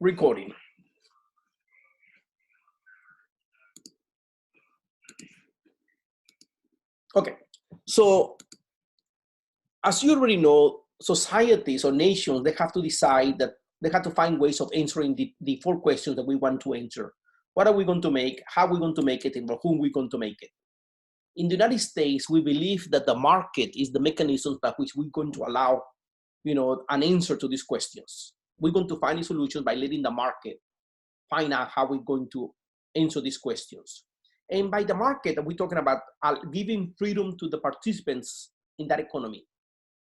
Recording. Okay, so as you already know, societies or nations, they have to decide that they have to find ways of answering the four questions that we want to answer. What are we going to make? How are we going to make it? And for whom we're going to make it? In the United States, we believe that the market is the mechanism by which we're going to allow, an answer to these questions. We're going to find a solution by letting the market find out how we're going to answer these questions. And by the market, we're talking about giving freedom to the participants in that economy.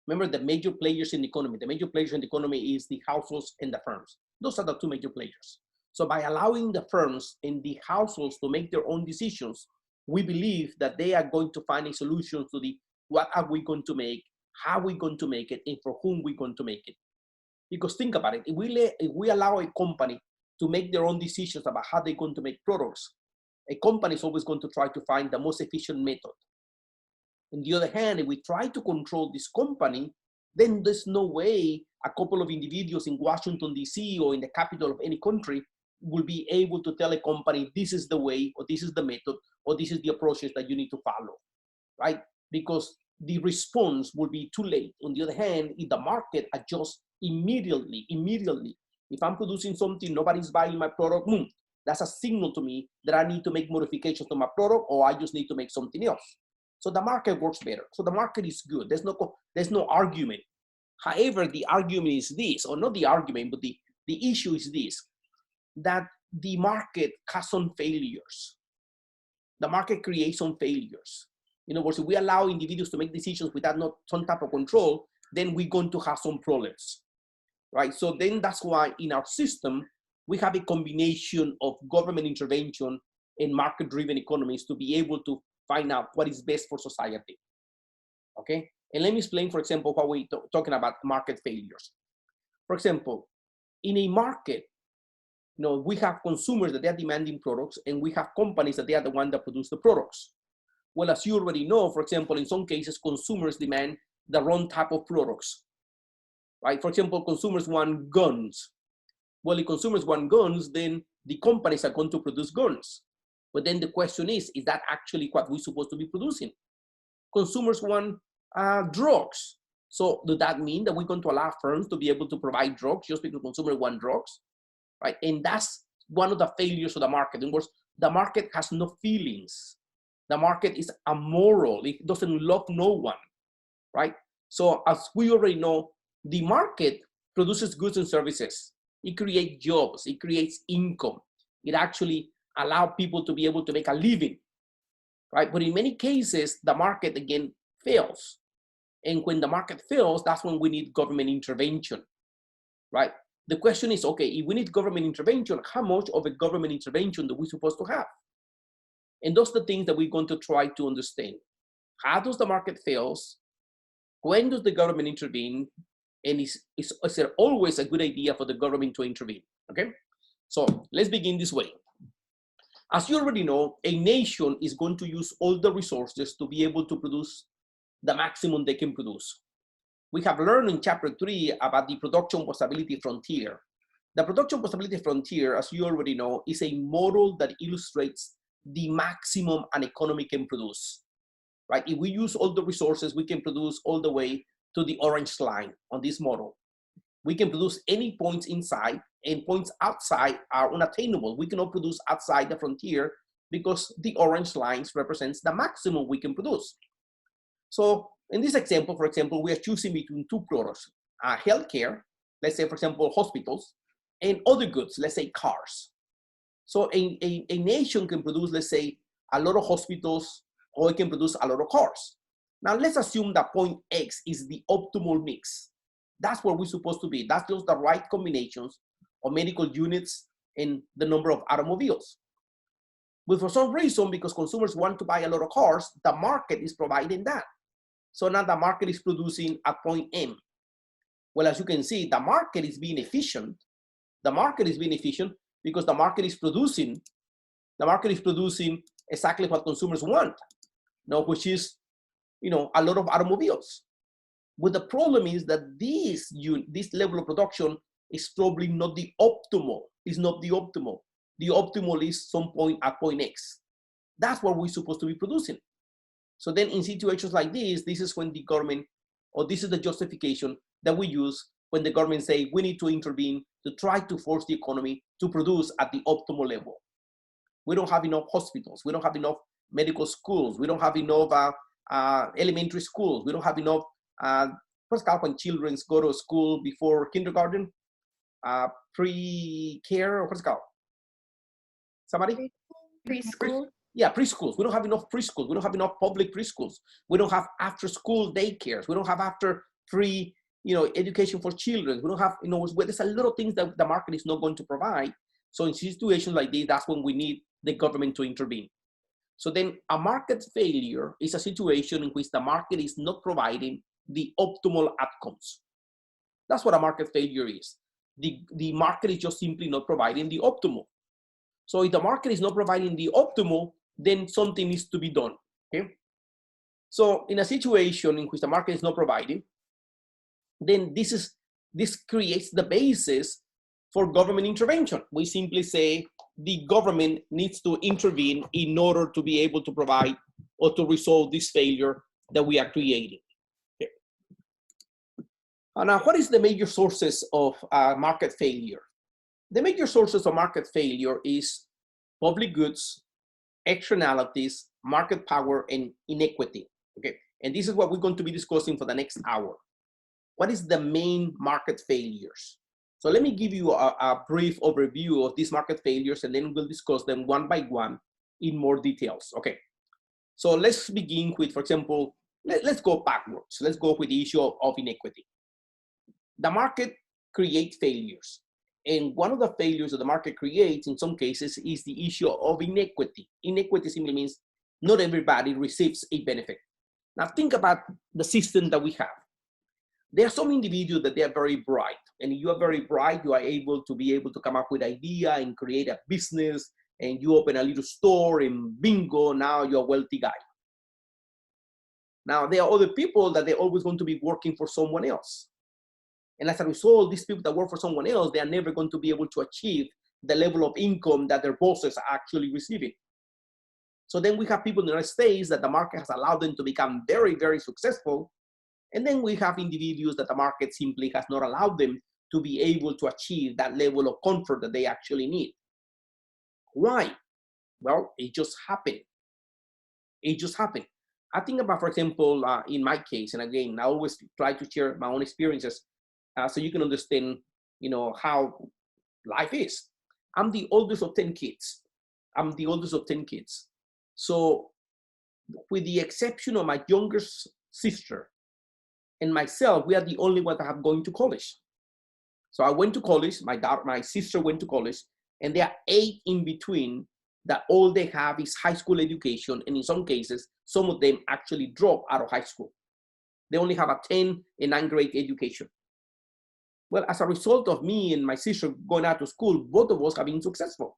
Remember the major players in the economy. The major players in the economy is the households and the firms. Those are the two major players. So by allowing the firms and the households to make their own decisions, we believe that they are going to find a solution to the what are we going to make, how are we going to make it, and for whom we're going to make it. Because think about it, if we allow a company to make their own decisions about how they're going to make products, a company is always going to try to find the most efficient method. On the other hand, if we try to control this company, then there's no way a couple of individuals in Washington, D.C. or in the capital of any country will be able to tell a company, this is the way, or this is the method, or this is the approaches that you need to follow, right? Because the response will be too late. On the other hand, if the market adjusts immediately, if I'm producing something, nobody's buying my product, that's a signal to me that I need to make modifications to my product, or I just need to make something else. So the market works better. So the market is good. There's no argument. However, the argument is this, or not the argument, but the issue is this, that the market has some failures. The market creates some failures. In other words, if we allow individuals to make decisions without some type of control, then we're going to have some problems, right? So then that's why in our system, we have a combination of government intervention and market-driven economies to be able to find out what is best for society, okay? And let me explain, for example, what we're talking about market failures. For example, in a market, we have consumers that they are demanding products, and we have companies that they are the ones that produce the products. Well, as you already know, for example, in some cases, consumers demand the wrong type of products, right? For example, consumers want guns. Well, if consumers want guns, then the companies are going to produce guns. But then the question is that actually what we're supposed to be producing? Consumers want drugs. So does that mean that we're going to allow firms to be able to provide drugs just because consumers want drugs? Right? And that's one of the failures of the market. In other words, the market has no feelings. The market is amoral. It doesn't love no one, right? So as we already know, the market produces goods and services. It creates jobs. It creates income. It actually allows people to be able to make a living, right? But in many cases, the market, again, fails. And when the market fails, that's when we need government intervention, right? The question is, okay, if we need government intervention, how much of a government intervention do we supposed to have? And those are the things that we're going to try to understand. How does the market fails? When does the government intervene? And is there always a good idea for the government to intervene? Okay, so let's begin this way. As you already know, a nation is going to use all the resources to be able to produce the maximum they can produce. We have learned in Chapter 3 about the production possibility frontier. The production possibility frontier, as you already know, is a model that illustrates the maximum an economy can produce, right? If we use all the resources, we can produce all the way to the orange line on this model. We can produce any points inside, and points outside are unattainable. We cannot produce outside the frontier because the orange lines represents the maximum we can produce. So in this example, for example, we are choosing between two products, healthcare, let's say, for example, hospitals, and other goods, let's say cars. So a nation can produce, let's say, a lot of hospitals, or it can produce a lot of cars. Now let's assume that point X is the optimal mix. That's where we're supposed to be. That's just the right combinations of medical units and the number of automobiles. But for some reason, because consumers want to buy a lot of cars, the market is providing that. So now the market is producing at point M. Well, as you can see, the market is being efficient. The market is being efficient because the market is producing exactly what consumers want, which is, a lot of automobiles. But the problem is that this level of production is probably not the optimal. It's not the optimal. The optimal is some point at point X. That's what we're supposed to be producing. So then in situations like this is when the government, or this is the justification that we use when the government say we need to intervene to try to force the economy to produce at the optimal level. We don't have enough hospitals. We don't have enough medical schools. We don't have enough elementary schools. We don't have enough, what's called when children go to school before kindergarten? Pre-care, or what's it called? Somebody? Preschool. Yeah, preschools. We don't have enough preschools. We don't have enough public preschools. We don't have after-school daycares. We don't have after-free, education for children. We don't have, there's a lot of things that the market is not going to provide. So in situations like this, that's when we need the government to intervene. So then a market failure is a situation in which the market is not providing the optimal outcomes. That's what a market failure is. The market is just simply not providing the optimal. So if the market is not providing the optimal, then something needs to be done, okay? So in a situation in which the market is not providing, then this creates the basis for government intervention. We simply say the government needs to intervene in order to be able to provide or to resolve this failure that we are creating. Okay. Now, what is the major sources of market failure? The major sources of market failure is public goods, externalities, market power, and inequity. Okay, and this is what we're going to be discussing for the next hour. What is the main market failures? So let me give you a brief overview of these market failures, and then we'll discuss them one by one in more details. Okay, so let's begin with, for example, let's go backwards. Let's go with the issue of inequity. The market creates failures. And one of the failures that the market creates in some cases is the issue of inequity. Inequity simply means not everybody receives a benefit. Now think about the system that we have. There are some individuals that they are very bright, and if you are very bright, you are able to come up with an idea and create a business, and you open a little store and bingo, now you're a wealthy guy. Now there are other people that they're always going to be working for someone else. And as a result, these people that work for someone else, they are never going to be able to achieve the level of income that their bosses are actually receiving. So then we have people in the United States that the market has allowed them to become very, very successful. And then we have individuals that the market simply has not allowed them to be able to achieve that level of comfort that they actually need. Why? Well, it just happened. It just happened. I think about, for example, in my case, and again, I always try to share my own experiences so you can understand, how life is. I'm the oldest of 10 kids. So with the exception of my younger sister and myself, we are the only ones that have gone to college. So I went to college, my sister went to college, and there are 8 in between that all they have is high school education, and in some cases, some of them actually drop out of high school. They only have a 10 and 9th grade education. Well, as a result of me and my sister going out to school, both of us have been successful.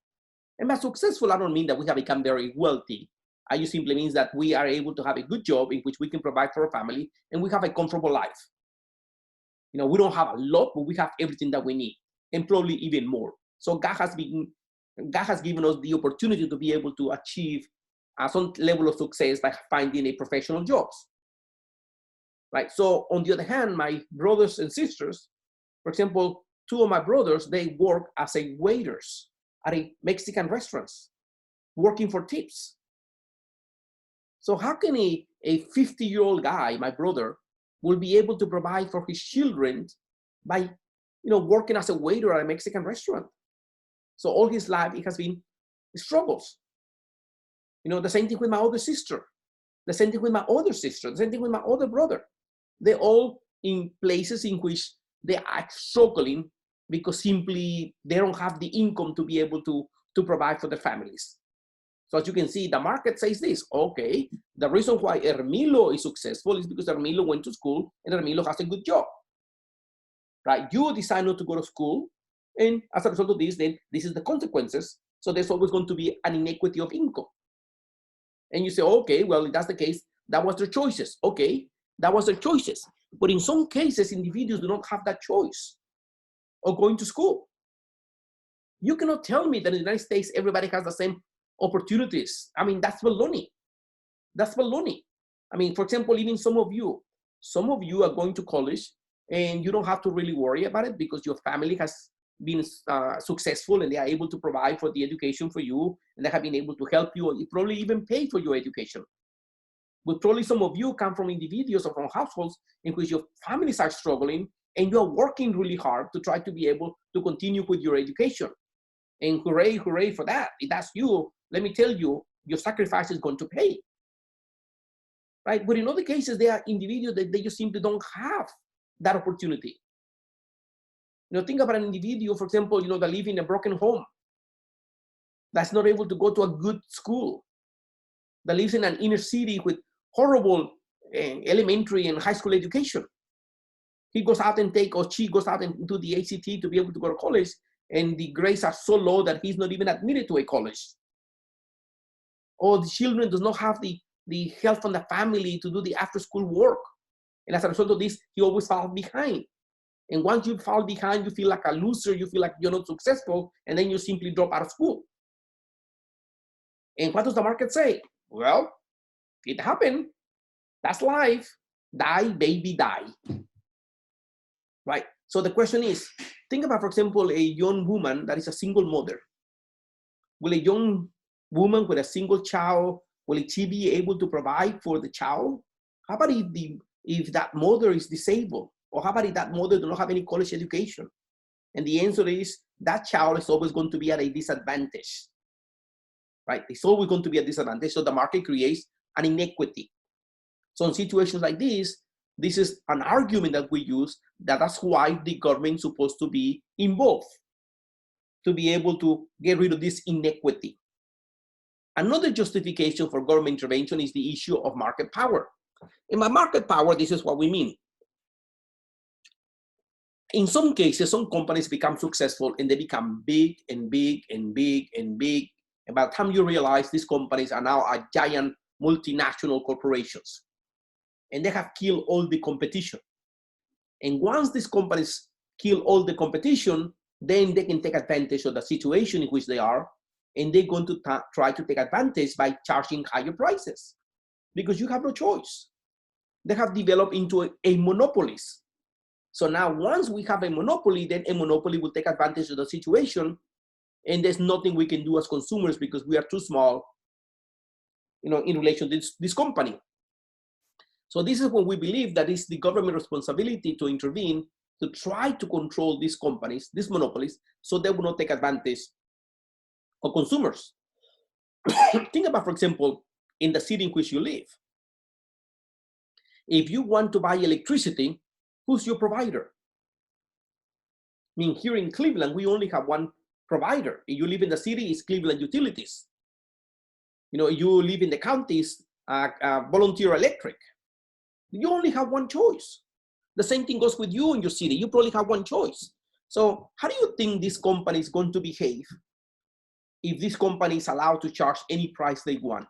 And by successful, I don't mean that we have become very wealthy. I just simply means that we are able to have a good job in which we can provide for our family and we have a comfortable life. We don't have a lot, but we have everything that we need, and probably even more. So God has given us the opportunity to be able to achieve some level of success by finding a professional jobs. Right. So on the other hand, my brothers and sisters, for example, 2 of my brothers, they work as waiters at a Mexican restaurants, working for tips. So how can a 50-year-old guy, my brother, will be able to provide for his children by, working as a waiter at a Mexican restaurant? So all his life, it has been struggles. The same thing with my older sister, the same thing with my other sister, the same thing with my other brother. They're all in places in which they are struggling because simply they don't have the income to be able to provide for their families. So as you can see, the market says this, okay, the reason why Hermilo is successful is because Hermilo went to school and Hermilo has a good job, right? You decide not to go to school, and as a result of this, then this is the consequences. So there's always going to be an inequity of income. And you say, okay, well, if that's the case, that was their choices. Okay, that was their choices. But in some cases, individuals do not have that choice. or going to school. You cannot tell me that in the United States, everybody has the same opportunities. I mean, that's baloney. That's baloney. I mean, for example, even some of you are going to college and you don't have to really worry about it because your family has been successful and they are able to provide for the education for you, and they have been able to help you and probably even pay for your education. But probably some of you come from individuals or from households in which your families are struggling and you're working really hard to try to be able to continue with your education. And hooray, hooray for that. If that's you, let me tell you, your sacrifice is going to pay. Right? But in other cases, there are individuals that they just simply don't have that opportunity. Think about an individual, for example, that live in a broken home, that's not able to go to a good school, that lives in an inner city with horrible elementary and high school education. He goes out and she goes out and do the ACT to be able to go to college, and the grades are so low that he's not even admitted to a college. Or the children does not have the help from the family to do the after-school work. And as a result of this, he always falls behind. And once you fall behind, you feel like a loser, you feel like you're not successful, and then you simply drop out of school. And what does the market say? Well, it happened. That's life. Die, baby, die. Right? So the question is, think about, for example, a young woman that is a single mother. Will a young woman with a single child, will she be able to provide for the child? How about if that mother is disabled? Or how about if that mother does not have any college education? And the answer is that child is always going to be at a disadvantage. Right? It's always going to be a disadvantage. So the market creates an inequity. So in situations like this is an argument that we use, that's why the government is supposed to be involved, to be able to get rid of this inequity. Another justification for government intervention is the issue of market power. And by market power, this is what we mean. In some cases, some companies become successful and they become big and big and big and big. And by the time you realize these companies are now a giant multinational corporations, and they have killed all the competition. And once these companies kill all the competition, then they can take advantage of the situation in which they are, and they're going to try to take advantage by charging higher prices because you have no choice. They have developed into a monopolies. So now once we have a monopoly, then a monopoly will take advantage of the situation, and there's nothing we can do as consumers because we are too small, in relation to this company. So this is when we believe that it's the government responsibility to intervene to try to control these companies, these monopolies, so they will not take advantage of consumers. Think about, for example, in the city in which you live. If you want to buy electricity, who's your provider? I mean, here in Cleveland, we only have one provider. If you live in the city, it's Cleveland Utilities. You live in the counties, Volunteer Electric. You only have one choice. The same thing goes with you in your city. You probably have one choice. So how do you think this company is going to behave if this company is allowed to charge any price they want?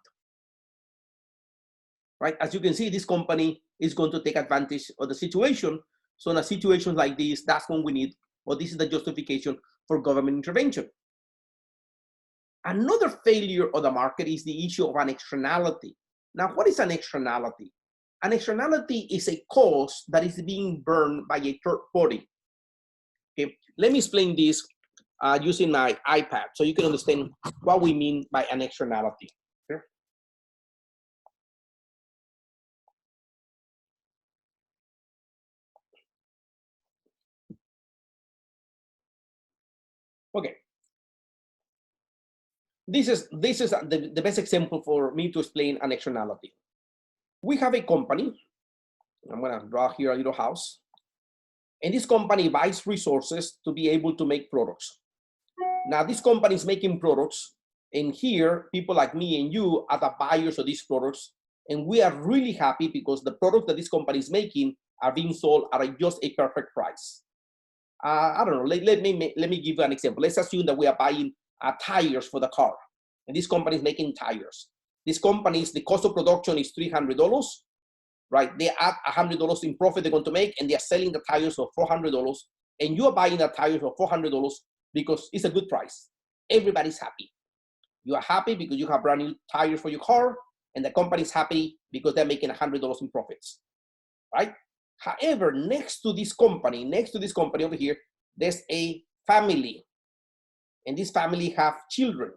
Right? As you can see, this company is going to take advantage of the situation. So in a situation like this, that's when we need, or this is the justification for government intervention. Another failure of the market is the issue of an externality. Now, what is an externality? An externality is a cost that is being borne by a third party. Okay, let me explain this using my iPad so you can understand what we mean by an externality. Okay. Okay. This is the best example for me to explain an externality. We have a company. I'm going to draw here a little house. And this company buys resources to be able to make products. Now, this company is making products, and here, people like me and you are the buyers of these products, and we are really happy because the products that this company is making are being sold at just a perfect price. I don't know, let me give you an example. Let's assume that we are buying tires for the car, and this company is making tires. This company's, the cost of production is $300, right? They add $100 in profit they're going to make, and they are selling the tires for $400, and you are buying a tire for $400 because it's a good price. Everybody's happy. You are happy because you have brand new tires for your car, and the company's happy because they're making $100 in profits, right? However, next to this company over here, there's a family, and this family have children.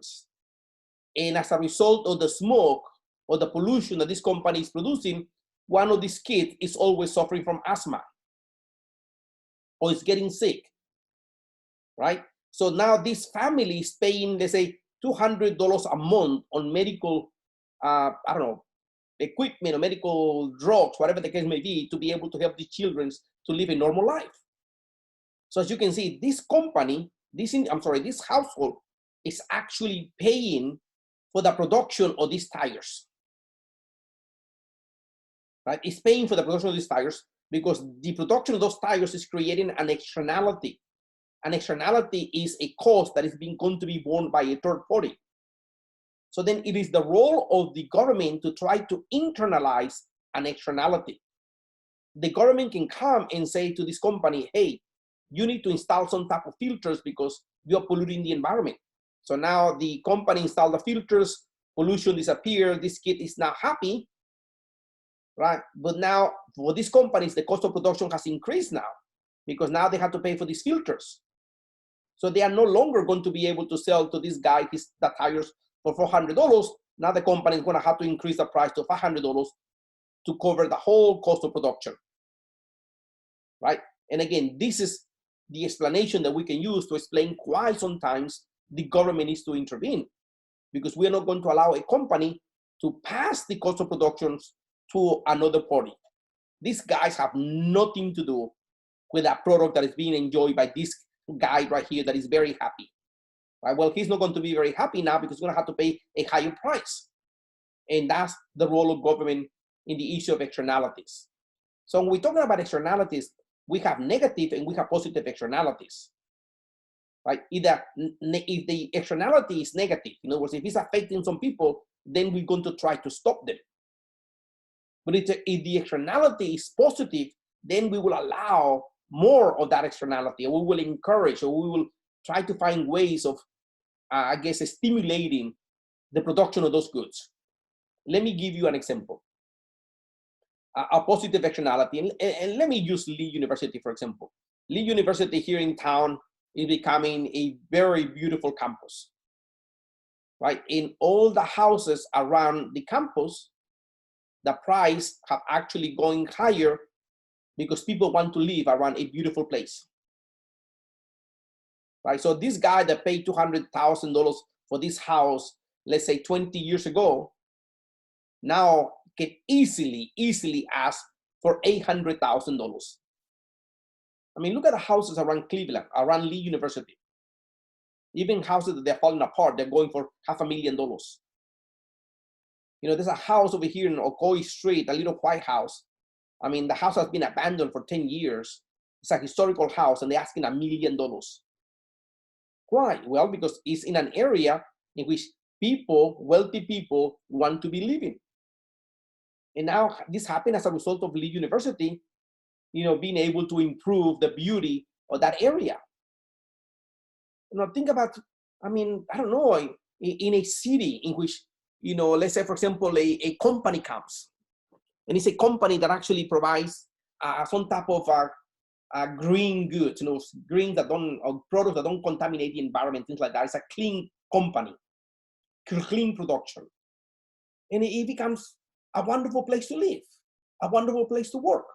And as a result of the smoke or the pollution that this company is producing, one of these kids is always suffering from asthma or is getting sick, right? So now this family is paying, let's say, $200 a month on medical, I don't know, equipment or medical drugs, whatever the case may be, to be able to help the children to live a normal life. So as you can see, this company, this household is actually paying for the production of these tires, right? It's paying for the production of these tires because the production of those tires is creating an externality. An externality is a cost that is going to be borne by a third party. So then it is the role of the government to try to internalize an externality. The government can come and say to this company, hey, you need to install some type of filters because you're polluting the environment. So now the company installed the filters, pollution disappeared, this kid is now happy, right? But now for these companies, the cost of production has increased now because now they have to pay for these filters. So they are no longer going to be able to sell to this guy the tires for $400. Now the company is going to have to increase the price to $500 to cover the whole cost of production, right? And again, this is the explanation that we can use to explain why sometimes the government needs to intervene, because we are not going to allow a company to pass the cost of production to another party. These guys have nothing to do with a product that is being enjoyed by this guy right here that is very happy, right? Well, he's not going to be very happy now because he's going to have to pay a higher price. And that's the role of government in the issue of externalities. So when we're talking about externalities, we have negative and we have positive externalities, right? If the externality is negative, in other words, if it's affecting some people, then we're going to try to stop them. But if the externality is positive, then we will allow more of that externality, or we will encourage, or we will try to find ways of, stimulating the production of those goods. Let me give you an example. A positive externality, and let me use Lee University, for example. Lee University here in town is becoming a very beautiful campus, right? In all the houses around the campus, the price have actually going higher because people want to live around a beautiful place, right? So this guy that paid $200,000 for this house, let's say 20 years ago, now can easily ask for $800,000. I mean, look at the houses around Cleveland, around Lee University. Even houses that they're falling apart, they're going for $500,000. You know, there's a house over here in Ocoee Street, a little white house. I mean, the house has been abandoned for 10 years. It's a historical house, and they're asking $1 million. Why? Well, because it's in an area in which people, wealthy people, want to be living. And now this happened as a result of Lee University, you know, being able to improve the beauty of that area. You know, think about, I mean, I don't know, in a city in which, you know, let's say, for example, a company comes, and it's a company that actually provides some type of green goods, you know, green that don't, or products that don't contaminate the environment, things like that. It's a clean company, clean production. And it becomes a wonderful place to live, a wonderful place to work.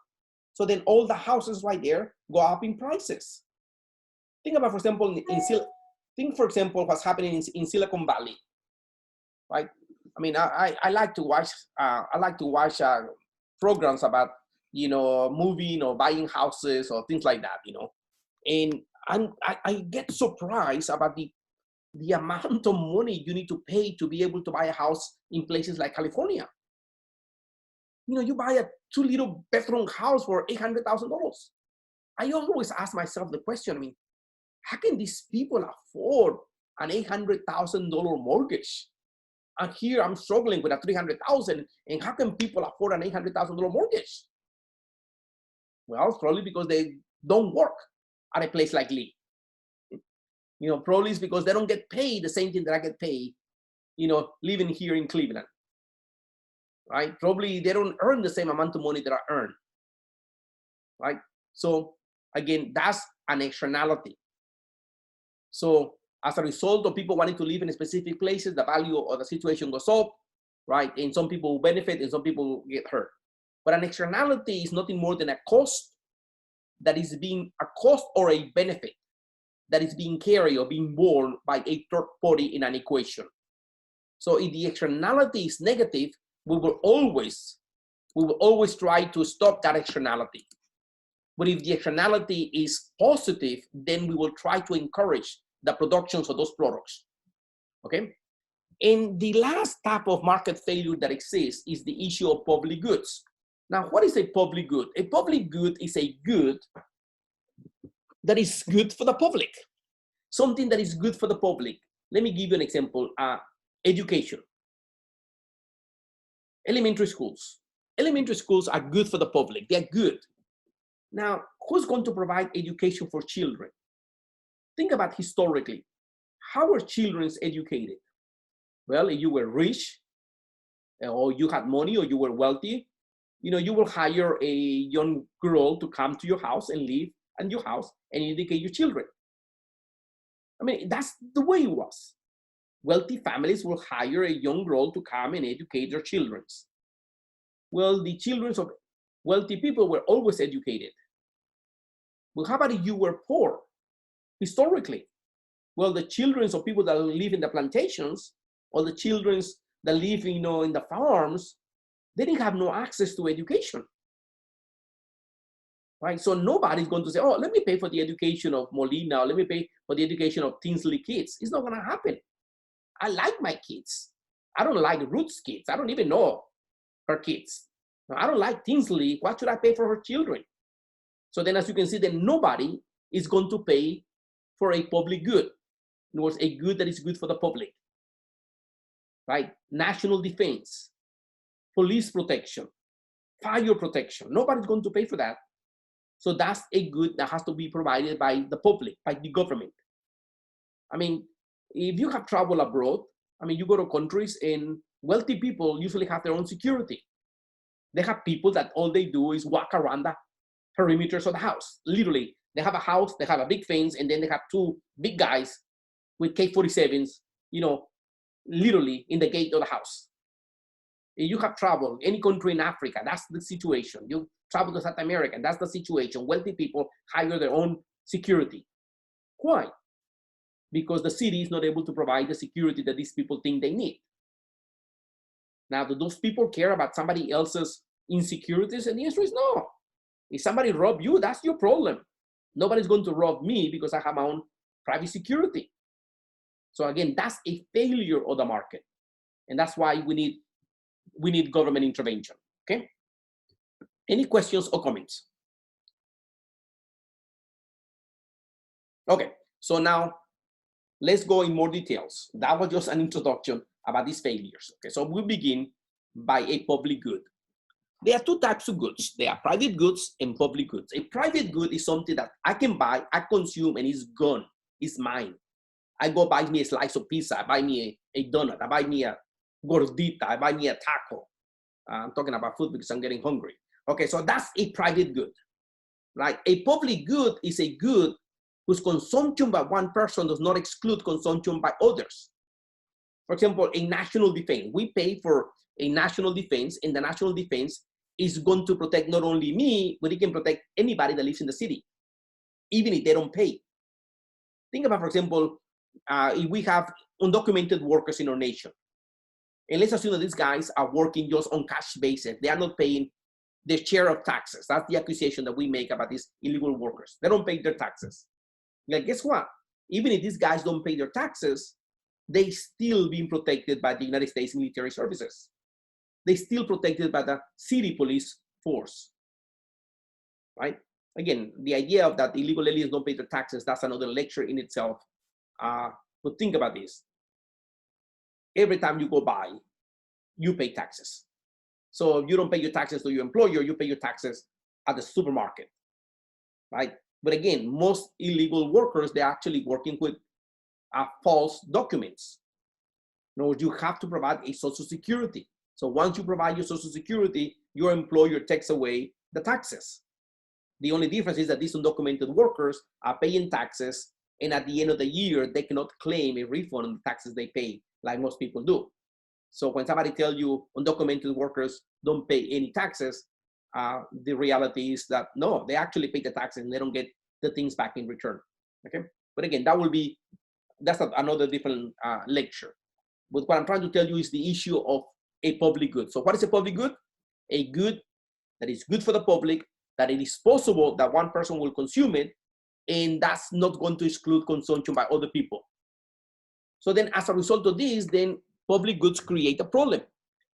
So then all the houses right there go up in prices. Think about, for example, think for example what's happening in Silicon Valley, right? I mean, I like to watch programs about, you know, moving or buying houses or things like that, you know, and I get surprised about the amount of money you need to pay to be able to buy a house in places like California. You know, you buy a 2-bedroom house for $800,000. I always ask myself the question, I mean, how can these people afford an $800,000 mortgage? And here I'm struggling with a $300,000, and how can people afford an $800,000 mortgage? Well, probably because they don't work. at a place like Lee. You know, probably it's because they don't get paid the same thing that I get paid, you know, living here in Cleveland, right? Probably they don't earn the same amount of money that I earn, right? So again, that's an externality. So as a result of people wanting to live in specific places, the value of the situation goes up, right? And some people benefit and some people get hurt. But an externality is nothing more than a cost that is being a cost or a benefit that is being carried or being borne by a third party in an equation. So if the externality is negative, we will always try to stop that externality. But if the externality is positive, then we will try to encourage the productions of those products, okay? And the last type of market failure that exists is the issue of public goods. Now, what is a public good? A public good is a good that is good for the public, something that is good for the public. Let me give you an example, education. Elementary schools. Elementary schools are good for the public, they're good. Now, who's going to provide education for children? Think about historically, how were children educated? Well, if you were rich, or you had money, or you were wealthy, you know, you will hire a young girl to come to your house and live in your house and educate your children. I mean, that's the way it was. Wealthy families will hire a young girl to come and educate their children. Well, the children of wealthy people were always educated. Well, how about if you were poor, historically? Well, the children of people that live in the plantations, or the children that live, you know, in the farms, they didn't have no access to education, right? So nobody's going to say, oh, let me pay for the education of Molina, or let me pay for the education of Tinsley kids. It's not gonna happen. I like my kids. I don't like Ruth's kids. I don't even know her kids. I don't like Tinsley. Why should I pay for her children? So then, as you can see, then nobody is going to pay for a public good. In other words, a good that is good for the public, right? National defense, police protection, fire protection. Nobody's going to pay for that. So that's a good that has to be provided by the public, by the government. I mean, if you have traveled abroad, I mean, you go to countries and wealthy people usually have their own security. They have people that all they do is walk around the perimeters of the house. Literally, they have a house, they have a big fence, and then they have two big guys with K-47s, you know, literally in the gate of the house. If you have traveled any country in Africa, that's the situation. You travel to South America, that's the situation. Wealthy people hire their own security. Why? Because the city is not able to provide the security that these people think they need. Now, do those people care about somebody else's insecurities? And the answer is no. If somebody rob you, that's your problem. Nobody's going to rob me because I have my own private security. So again, that's a failure of the market. And that's why we need government intervention, okay? Any questions or comments? Okay, so now let's go in more details. That was just an introduction about these failures. Okay, so we begin by a public good. There are two types of goods. There are private goods and public goods. A private good is something that I can buy, I consume, and it's gone. It's mine. I go buy me a slice of pizza, I buy me a donut, I buy me a gordita, I buy me a taco. I'm talking about food because I'm getting hungry. Okay, so that's a private good, right? A public good is a good whose consumption by one person does not exclude consumption by others. For example, a national defense. We pay for a national defense, and the national defense is going to protect not only me, but it can protect anybody that lives in the city, even if they don't pay. Think about, for example, if we have undocumented workers in our nation, and let's assume that these guys are working just on cash basis. They are not paying their share of taxes. That's the accusation that we make about these illegal workers. They don't pay their taxes. Like, guess what? Even if these guys don't pay their taxes, they still being protected by the United States military services. They still protected by the city police force, right? Again, the idea of that illegal aliens don't pay their taxes, that's another lecture in itself. But think about this. Every time you go by, you pay taxes. So if you don't pay your taxes to your employer, you pay your taxes at the supermarket, right? But again, most illegal workers, they're actually working with false documents. No, you have to provide a social security. So once you provide your social security, your employer takes away the taxes. The only difference is that these undocumented workers are paying taxes, and at the end of the year, they cannot claim a refund on the taxes they pay, like most people do. So when somebody tells you undocumented workers don't pay any taxes, the reality is that no, they actually pay the taxes and they don't get the things back in return. Okay, but again, that's another different lecture. But what I'm trying to tell you is the issue of a public good. So what is a public good? A good that is good for the public, that it is possible that one person will consume it, and that's not going to exclude consumption by other people. So then as a result of this, then public goods create a problem.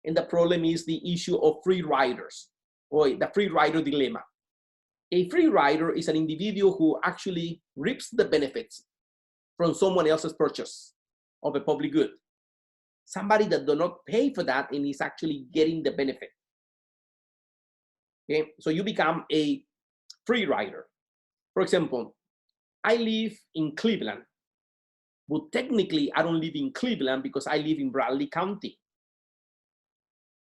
And the problem is the issue of free riders, or the free rider dilemma. A free rider is an individual who actually reaps the benefits from someone else's purchase of a public good. Somebody that does not pay for that and is actually getting the benefit. Okay, so you become a free rider. For example, I live in Cleveland, but technically I don't live in Cleveland because I live in Bradley County.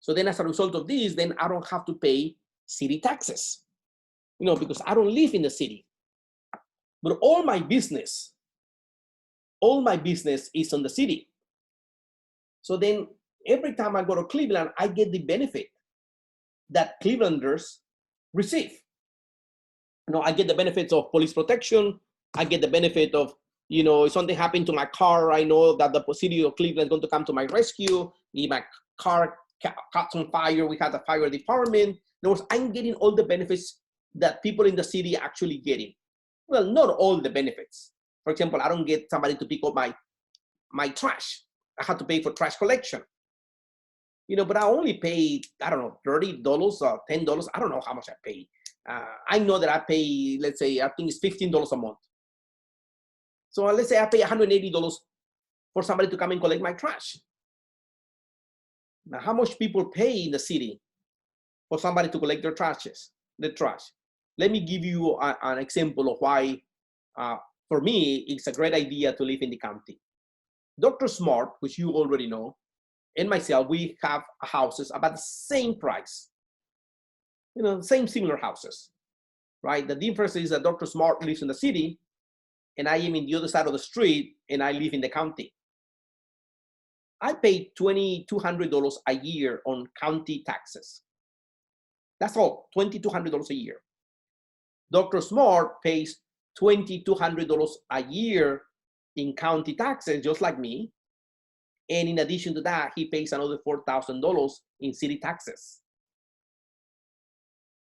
So then as a result of this, then I don't have to pay city taxes, because I don't live in the city. But all my business is on the city. So then every time I go to Cleveland, I get the benefit that Clevelanders receive. I get the benefits of police protection. I get the benefit of, if something happened to my car, I know that the city of Cleveland is going to come to my rescue. If my car caught on fire, we had a fire department. In other words, I'm getting all the benefits that people in the city are actually getting. Well, not all the benefits. For example, I don't get somebody to pick up my trash. I have to pay for trash collection. But I only pay, I don't know, $30 or $10. I don't know how much I pay. I know that I pay, let's say, I think it's $15 a month. So let's say I pay $180 for somebody to come and collect my trash. Now, how much people pay in the city for somebody to collect the trash? Let me give you an example of why, for me, it's a great idea to live in the county. Dr. Smart, which you already know, and myself, we have houses about the same price. Same similar houses, right? The difference is that Dr. Smart lives in the city, and I am in the other side of the street, and I live in the county. I pay $2,200 a year on county taxes. That's all, $2,200 a year. Dr. Smart pays $2,200 a year in county taxes, just like me. And in addition to that, he pays another $4,000 in city taxes.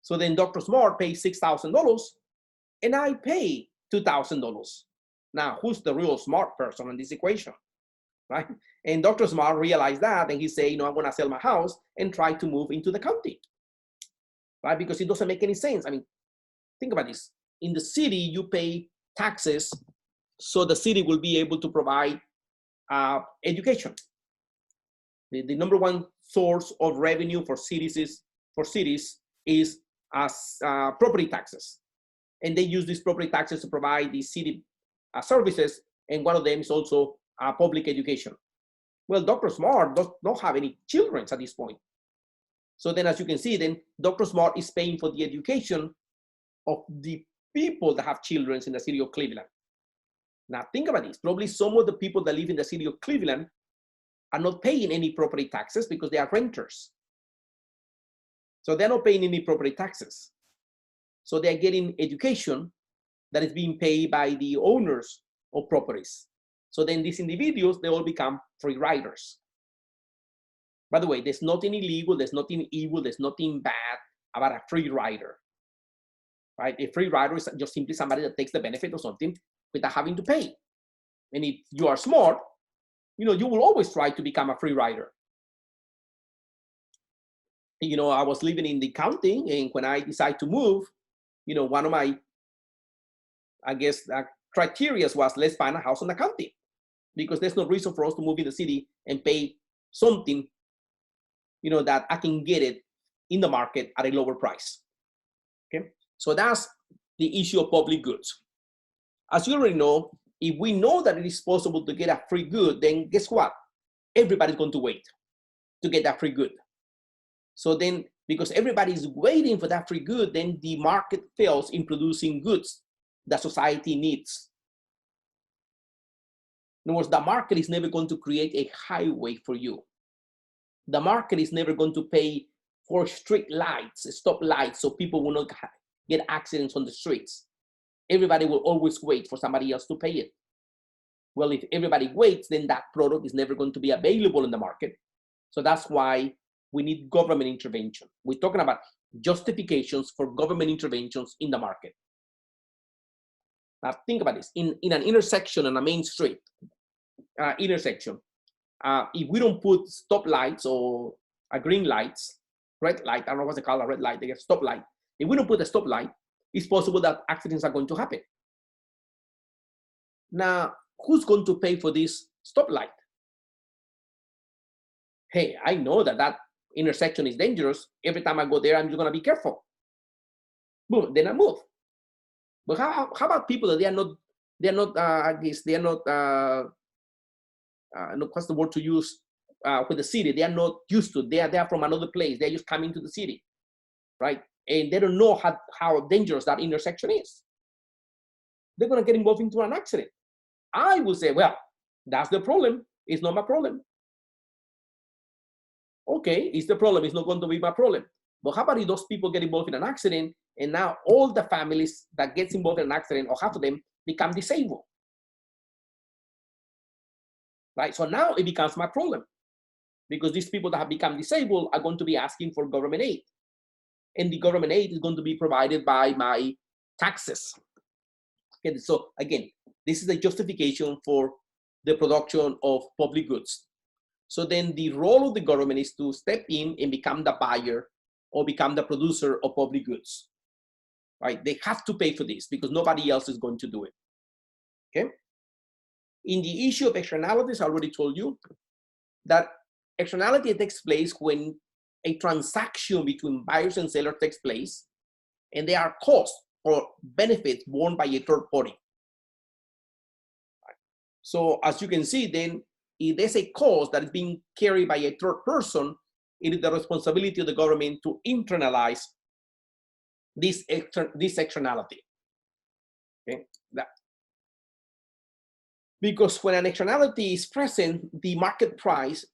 So then Dr. Smart pays $6,000 and I pay $2,000. Now, who's the real smart person in this equation, right? And Dr. Smart realized that, and he said, I'm going to sell my house and try to move into the county, right? Because it doesn't make any sense. I mean, think about this. In the city, you pay taxes so the city will be able to provide education. The number one source of revenue for cities is as property taxes. And they use these property taxes to provide the city services, and one of them is also public education. Well, Dr. Smart does not have any children at this point. So then, as you can see, then Dr. Smart is paying for the education of the people that have children in the city of Cleveland. Now, think about this. Probably some of the people that live in the city of Cleveland are not paying any property taxes because they are renters. So they're not paying any property taxes. So they're getting education that is being paid by the owners of properties. So then these individuals, they all become free riders. By the way, there's nothing illegal, there's nothing evil, there's nothing bad about a free rider, right? A free rider is just simply somebody that takes the benefit of something without having to pay. And if you are smart, you will always try to become a free rider. I was living in the county, and when I decided to move, one of my, criteria was, let's find a house in the county, because there's no reason for us to move in the city and pay something, that I can get it in the market at a lower price. Okay, so that's the issue of public goods. As you already know, if we know that it is possible to get a free good, then guess what? Everybody's going to wait to get that free good. So then, because everybody is waiting for that free good, then the market fails in producing goods that society needs. In other words, the market is never going to create a highway for you. The market is never going to pay for street lights, stop lights, so people will not get accidents on the streets. Everybody will always wait for somebody else to pay it. Well, if everybody waits, then that product is never going to be available in the market. So that's why we need government intervention. We're talking about justifications for government interventions in the market. Now think about this, in an intersection on a main street, intersection, if we don't put stop lights or green lights, red light, I don't know what's it called, a red light, they get stop light. If we don't put a stop light, it's possible that accidents are going to happen. Now, who's going to pay for this stoplight? Hey, I know that that intersection is dangerous. Every time I go there, I'm just going to be careful. Boom, then I move. But how about people that what's the word to use with the city? They are not used to. They are from another place. They're just coming to the city, right? And they don't know how dangerous that intersection is. They're going to get involved into an accident. I would say, well, that's the problem. It's not my problem. Okay, it's the problem. It's not going to be my problem. But how about if those people get involved in an accident and now all the families that gets involved in an accident, or half of them, become disabled? Right? So now it becomes my problem, because these people that have become disabled are going to be asking for government aid. And the government aid is going to be provided by my taxes. Okay, so again, this is a justification for the production of public goods. So then the role of the government is to step in and become the buyer or become the producer of public goods, right? They have to pay for this because nobody else is going to do it, okay? In the issue of externalities, I already told you that externality takes place when a transaction between buyers and sellers takes place and there are costs or benefits borne by a third party. So as you can see, then if there's a cost that is being carried by a third person, it is the responsibility of the government to internalize this externality. Okay, because when an externality is present, the market price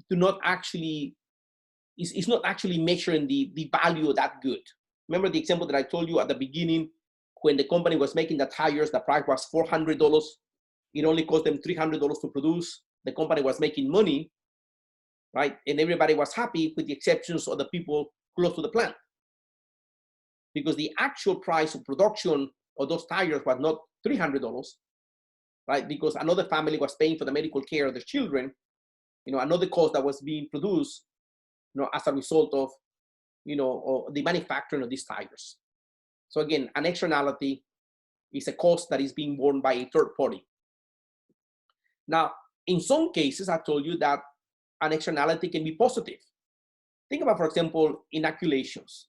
is not actually measuring the value of that good. Remember the example that I told you at the beginning, when the company was making the tires, the price was $400. It only cost them $300 to produce. The company was making money, right? And everybody was happy, with the exceptions of the people close to the plant. Because the actual price of production of those tires was not $300, right? Because another family was paying for the medical care of their children, another cost that was being produced, as a result of, the manufacturing of these tires. So again, an externality is a cost that is being borne by a third party. Now, in some cases, I told you that an externality can be positive. Think about, for example, inoculations,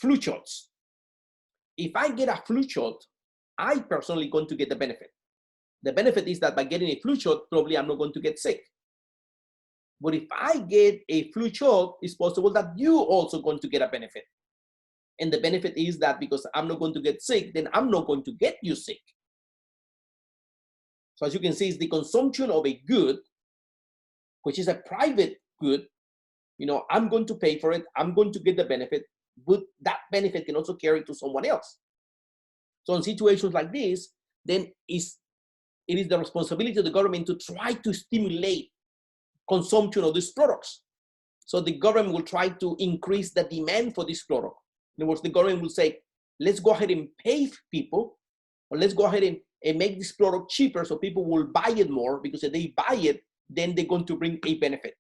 flu shots. If I get a flu shot, I personally going to get the benefit. The benefit is that by getting a flu shot, probably I'm not going to get sick. But if I get a flu shot, it's possible that you also going to get a benefit. And the benefit is that because I'm not going to get sick, then I'm not going to get you sick. So as you can see, it's the consumption of a good, which is a private good. I'm going to pay for it. I'm going to get the benefit, but that benefit can also carry to someone else. So in situations like this, then it is the responsibility of the government to try to stimulate consumption of these products. So the government will try to increase the demand for this product. In other words, the government will say, let's go ahead and pay people, or let's go ahead and make this product cheaper so people will buy it more, because if they buy it, then they're going to bring a benefit,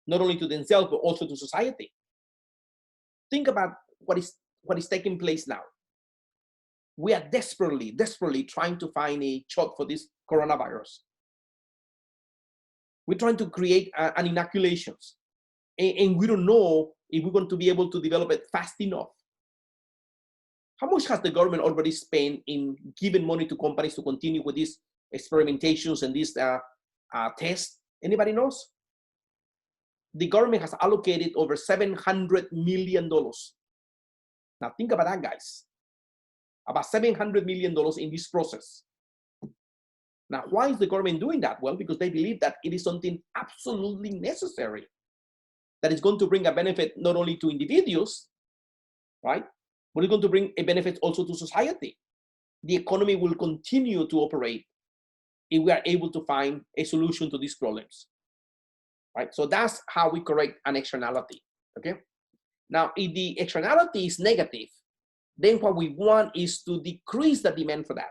not only to themselves, but also to society. Think about what is taking place now. We are desperately trying to find a shot for this coronavirus. We're trying to create an inoculations, and we don't know if we're going to be able to develop it fast enough. How much has the government already spent in giving money to companies to continue with these experimentations and these tests? Anybody knows? The government has allocated over $700 million. Now think about that, guys. About $700 million in this process. Now, why is the government doing that? Well, because they believe that it is something absolutely necessary, that is going to bring a benefit not only to individuals, right, but it's going to bring a benefit also to society. The economy will continue to operate if we are able to find a solution to these problems, right? So that's how we correct an externality, okay? Now, if the externality is negative, then what we want is to decrease the demand for that,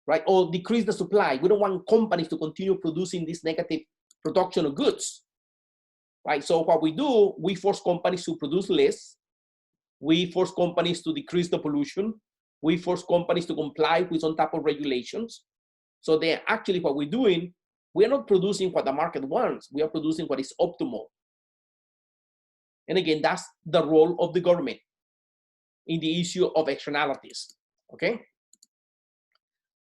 right? Or decrease the supply. We don't want companies to continue producing this negative production of goods, right? So what we do, we force companies to produce less. We force companies to decrease the pollution. We force companies to comply with some type of regulations. So they actually, what we're doing, we are not producing what the market wants. We are producing what is optimal. And again, that's the role of the government in the issue of externalities, okay?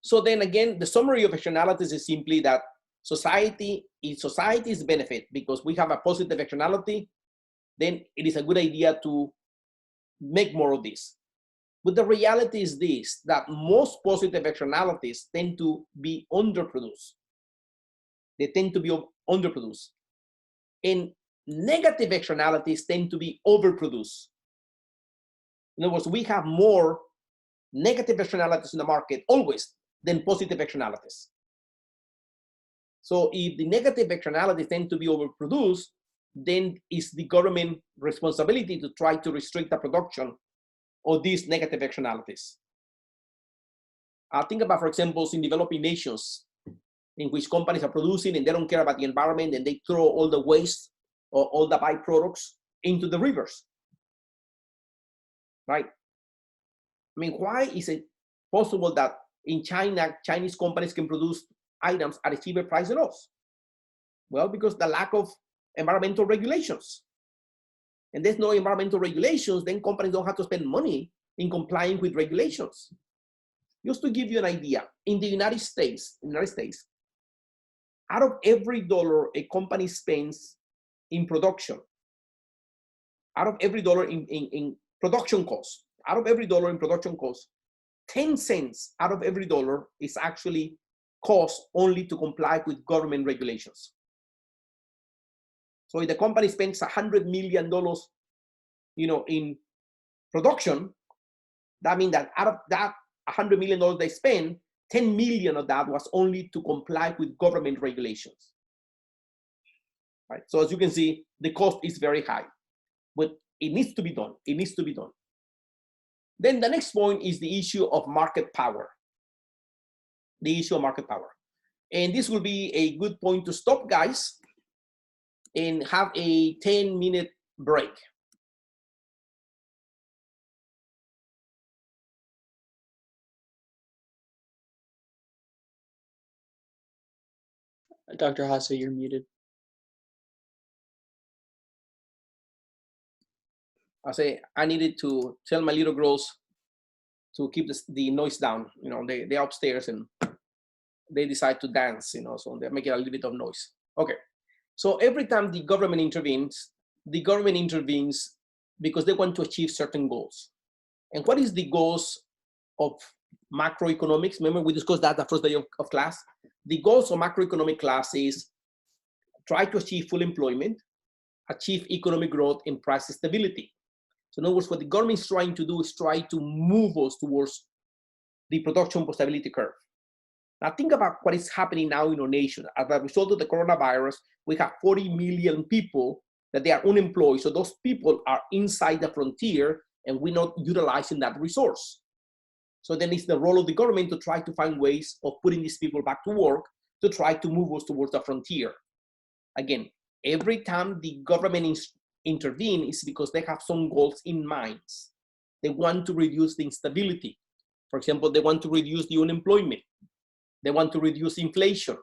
So then again, the summary of externalities is simply that society's benefit, because we have a positive externality, then it is a good idea to make more of this. But the reality is this, that most positive externalities tend to be underproduced. They tend to be underproduced. And negative externalities tend to be overproduced. In other words, we have more negative externalities in the market always than positive externalities. So if the negative externalities tend to be overproduced, then it's the government responsibility to try to restrict the production of these negative externalities. Think about, for example, in developing nations in which companies are producing and they don't care about the environment and they throw all the waste or all the byproducts into the rivers, right? I mean, why is it possible that in China, Chinese companies can produce items at a cheaper price than us? Well, because the lack of environmental regulations. And there's no environmental regulations, then companies don't have to spend money in complying with regulations. Just to give you an idea, in the United States, out of every dollar a company spends in production, out of every dollar in production costs, out of every dollar in production costs, 10 cents out of every dollar is actually cost only to comply with government regulations. So if the company spends $100 million, in production, that means that out of that $100 million they spend, 10 million of that was only to comply with government regulations. Right? So as you can see, the cost is very high, but it needs to be done. It needs to be done. Then the next point is the issue of market power. The issue of market power. And this will be a good point to stop, guys, and have a 10-minute break. Dr. Hasse, you're muted. I needed to tell my little girls to keep the noise down. They're upstairs and they decide to dance, so they're making a little bit of noise. Okay, so every time the government intervenes because they want to achieve certain goals. And what is the goals of macroeconomics? Remember, we discussed that the first day of class. The goals of macroeconomic class is try to achieve full employment, achieve economic growth, and price stability. So in other words, what the government is trying to do is try to move us towards the production stability curve. Now think about what is happening now in our nation. As a result of the coronavirus, we have 40 million people that they are unemployed. So those people are inside the frontier and we're not utilizing that resource. So then it's the role of the government to try to find ways of putting these people back to work to try to move us towards the frontier. Again, every time the government intervenes, it's because they have some goals in mind. They want to reduce the instability. For example, they want to reduce the unemployment. They want to reduce inflation,